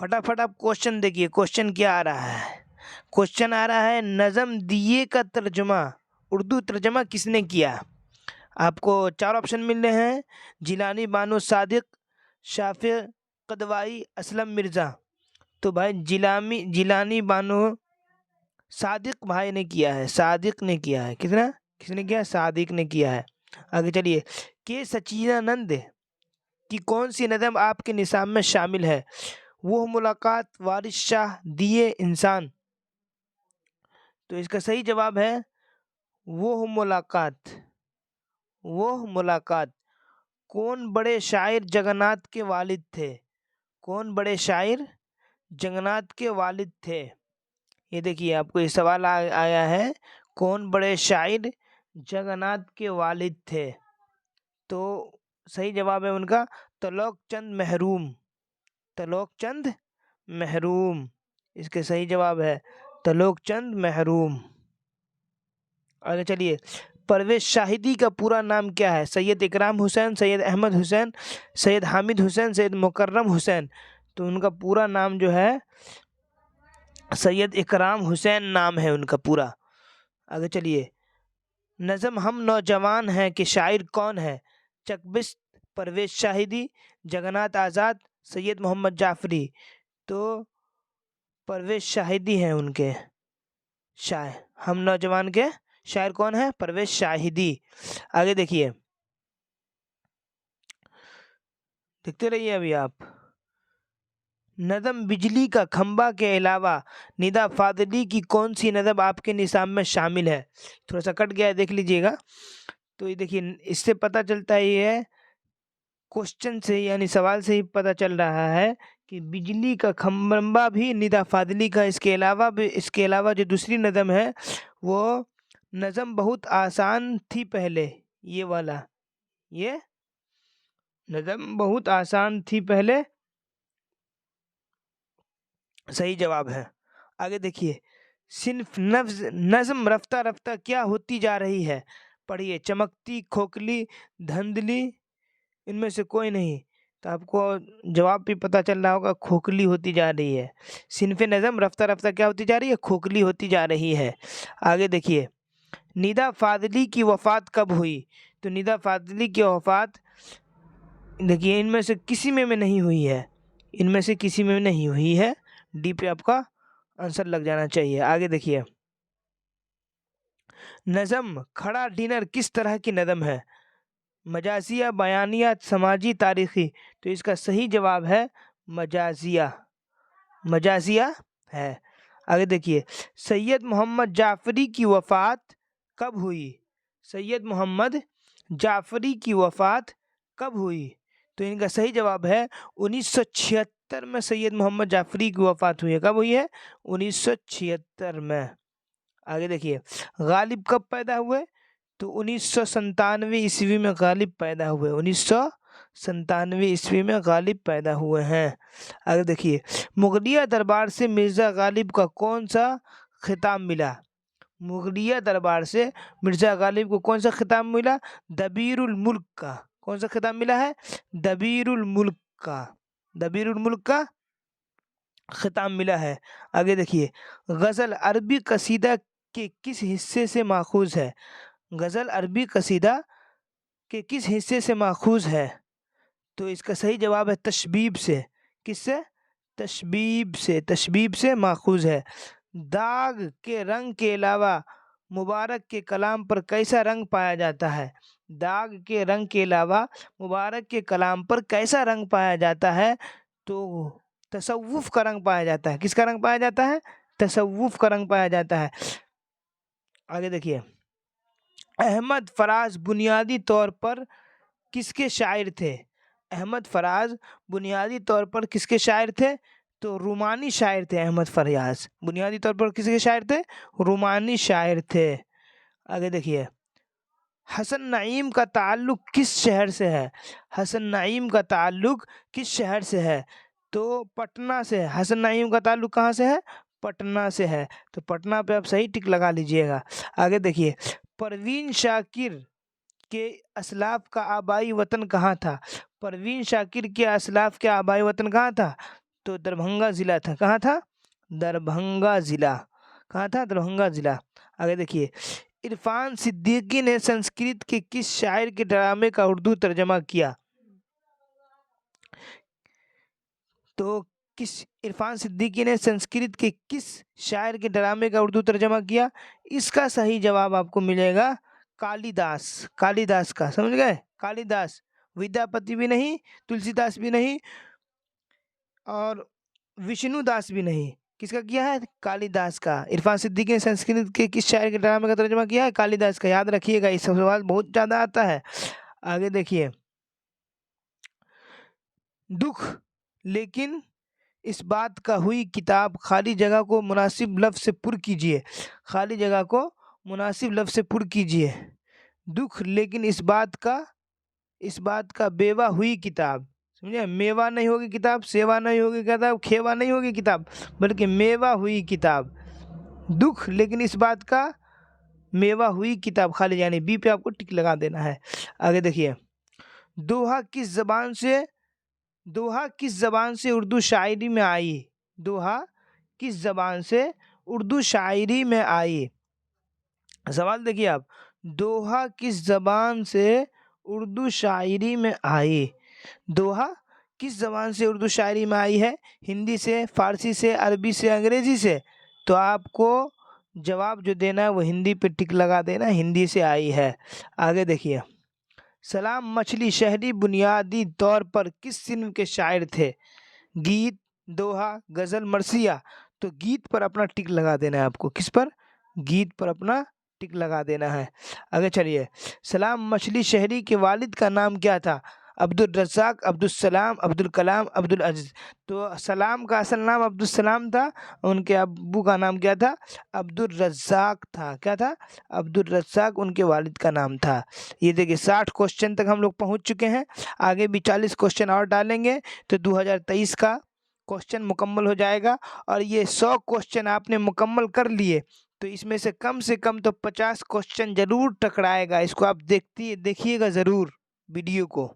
फटाफट आप क्वेश्चन देखिए, क्वेश्चन क्या आ रहा है। क्वेश्चन आ रहा है नज़म दिए का तर्जुमा, उर्दू तर्जुमा किसने किया। आपको 4 ऑप्शन मिल रहे हैं, जिलानी, बानो सादिक, शाफी कदवाई, असलम मिर्ज़ा। तो भाई जिलानी बानो सादिक भाई ने किया है, सादिक ने किया है। किसने किया? सादिक ने किया है। आगे चलिए, के सच्चिदानंद की कौन सी नज़म आपके निसाब में शामिल है। वो मुलाकात, वारिस शाह, दिए इंसान। तो इसका सही जवाब है वो मुलाकात। वो मुलाकात। कौन बड़े शायर जगन्नाथ के वालिद थे। कौन बड़े शायर जगन्नाथ के वालिद थे। ये देखिए, आपको ये सवाल आया है, कौन बड़े शायर जगन्नाथ के वालिद थे। तो सही जवाब है उनका तलोक चंद महरूम। तलोक चंद महरूम इसके सही जवाब है, तलोक चंद महरूम। आगे चलिए, परवेज शाहिदी का पूरा नाम क्या है। सैयद इकराम हुसैन, सैयद अहमद हुसैन, सैयद हामिद हुसैन, सैयद मुकर्रम हुसैन। तो उनका पूरा नाम जो है सैयद इकराम हुसैन नाम है उनका पूरा। आगे चलिए, नज़म हम नौजवान हैं के शायर कौन है। चकबिस्त, परवेज शाहिदी, जगन्नाथ आज़ाद, सैयद मोहम्मद जाफरी। तो परवेज शाहिदी हैं उनके शायर। हम नौजवान के शायर कौन है? परवेज शाहिदी। आगे देखिए, देखते रहिए अभी आप। नज़म बिजली का खंबा के अलावा निदा फादली की कौन सी नज़म आपके निसाब में शामिल है। थोड़ा सा कट गया है, देख लीजिएगा। तो ये देखिए, इससे पता चलता है, ये है क्वेश्चन से यानी सवाल से ही पता चल रहा है कि बिजली का खंबा भी निदा फादली का। इसके अलावा जो दूसरी नज़म है वो नज़म बहुत आसान थी पहले। ये वाला, ये नज़म बहुत आसान थी पहले सही जवाब है। आगे देखिए, सिर्फ नज़म रफ्ता रफ्ता क्या होती जा रही है। पढ़िए, चमकती, खोखली, धंधली, इनमें से कोई नहीं। तो आपको जवाब भी पता चल रहा होगा, खोखली होती जा रही है। सिनफ नज़म रफ्ता रफ्ता क्या होती जा रही है? खोखली होती जा रही है। आगे देखिए, निदा फादली की वफ़ात कब हुई। तो निदा फादली की वफ़ात देखिए, इनमें से किसी में नहीं हुई है। इनमें से किसी में नहीं हुई है। डी पे आपका आंसर लग जाना चाहिए। आगे देखिए, नज़म खड़ा डिनर किस तरह की नज़म है। मजाजिया, बयानिया, समाजी, तारीखी। तो इसका सही जवाब है मजाजिया। मजाजिया है। आगे देखिए, सैयद मोहम्मद जाफरी की वफ़ात कब हुई। सैयद मोहम्मद जाफरी की वफ़ात कब हुई। तो इनका सही जवाब है 1976 में सैयद मोहम्मद जाफरी की वफ़ात हुई है। कब हुई है? 1976 में। आगे देखिए, गालिब कब पैदा हुए। तो 1997 ईस्वी में गालिब पैदा हुए। 1997 ईस्वी में गालिब पैदा हुए हैं। आगे देखिए, मुगलिया दरबार से मिर्ज़ा गालिब का कौन सा खिताब मिला। मुगलिया दरबार से मिर्ज़ा गालिब को कौन सा खिताब मिला। दबीरुल मुल्क का। कौन सा खिताब मिला है? दबीरुल मुल्क का। दबीरुल मुल्क का खिताब मिला है। आगे देखिए, गज़ल अरबी कसीदा के किस हिस्से से माखूज है। गज़ल अरबी कसीदा के किस हिस्से से माखूज है। तो इसका सही जवाब है तशबीब से। किससे? तशबीब से। तशबीब से माखूज है। दाग के रंग के अलावा मुबारक के कलाम पर कैसा रंग पाया जाता है। दाग के रंग के अलावा मुबारक के कलाम पर कैसा रंग पाया जाता है। तो तसव्वुफ का रंग पाया जाता है। किसका रंग पाया जाता है? तसव्वुफ का रंग पाया जाता है। आगे देखिए, अहमद फराज बुनियादी तौर पर किसके शायर थे। अहमद फराज बुनियादी तौर पर किसके शायर थे। तो रूमानी शायर थे। अहमद फराज बुनियादी तौर पर किसके शायर थे? रूमानी शायर थे। आगे देखिए, हसन नईम का ताल्लुक किस शहर से है। हसन नईम का ताल्लुक किस शहर से है। तो पटना से है। हसन नईम का ताल्लुक कहाँ से है? पटना से है। तो पटना पे आप सही टिक लगा लीजिएगा। आगे देखिए, परवीन शाकिर के असलाफ का आबाई वतन कहाँ था। परवीन शाकिर के असलाफ के आबाई वतन कहाँ था। तो दरभंगा ज़िला था। कहाँ था? दरभंगा ज़िला। कहाँ था? दरभंगा ज़िला। आगे देखिए, इरफान सिद्दीकी ने संस्कृत के किस शायर के ड्रामे का उर्दू तर्जमा किया? तो इरफान सिद्दीकी ने संस्कृत के किस शायर के ड्रामे का उर्दू तर्जमा किया? इसका सही जवाब आपको मिलेगा कालिदास। कालिदास का, समझ गए? कालिदास, विद्यापति भी नहीं, तुलसीदास भी नहीं, और विष्णुदास भी नहीं। किसका किया है? कालिदास का। इरफान सिद्दीकी ने संस्कृत के किस शायर के ड्रामे का तर्जमा किया है? कालिदास का। याद रखिएगा, इस सवाल बहुत ज्यादा आता है। आगे देखिए, दुख लेकिन इस बात का हुई किताब, खाली जगह को मुनासिब लफ्ज से पुर कीजिए। खाली जगह को मुनासिब लफ्ज से पुर कीजिए। दुख लेकिन इस बात का बेवा हुई किताब। समझे? मेवा नहीं होगी किताब, सेवा नहीं होगी किताब, खेवा नहीं होगी किताब, बल्कि मेवा हुई किताब। दुख लेकिन इस बात का मेवा हुई किताब, खाली यानी बी पे आपको टिक लगा देना है। आगे देखिए, दोहा किस जबान से उर्दू शायरी में आई? दोहा किस जबान से उर्दू शायरी में आई? सवाल देखिए आप, दोहा किस जबान से उर्दू शायरी में आई? दोहा किस जबान से उर्दू शायरी में आई है? हिंदी से, फारसी से, अरबी से, अंग्रेजी से? तो आपको जवाब जो देना है वो हिंदी पे टिक लगा देना, हिंदी से आई है। आगे देखिए, सलाम मछली शहरी बुनियादी तौर पर किस सिन्फ के शायर थे? गीत, दोहा, गजल, मरसिया? तो गीत पर अपना टिक लगा देना है आपको। किस पर? गीत पर अपना टिक लगा देना है। आगे चलिए, सलाम मछली शहरी के वालिद का नाम क्या था? अब्दुल रज़ाक, अब्दुल सलाम, अब्दुल कलाम, अब्दुल अजीज? तो सलाम का असल नाम अब्दुल सलाम था, उनके अब्बू का नाम क्या था? अब्दुल रज़ाक था। क्या था? अब्दुल रज़ाक उनके वालिद का नाम था। ये देखिए, 60 क्वेश्चन तक हम लोग पहुंच चुके हैं। आगे भी 40 क्वेश्चन और डालेंगे तो 2023 का क्वेश्चन मुकम्मल हो जाएगा। और ये 100 क्वेश्चन आपने मुकम्मल कर लिए तो इसमें से कम तो 50 क्वेश्चन जरूर टकराएगा। इसको आप देखिएगा ज़रूर वीडियो को।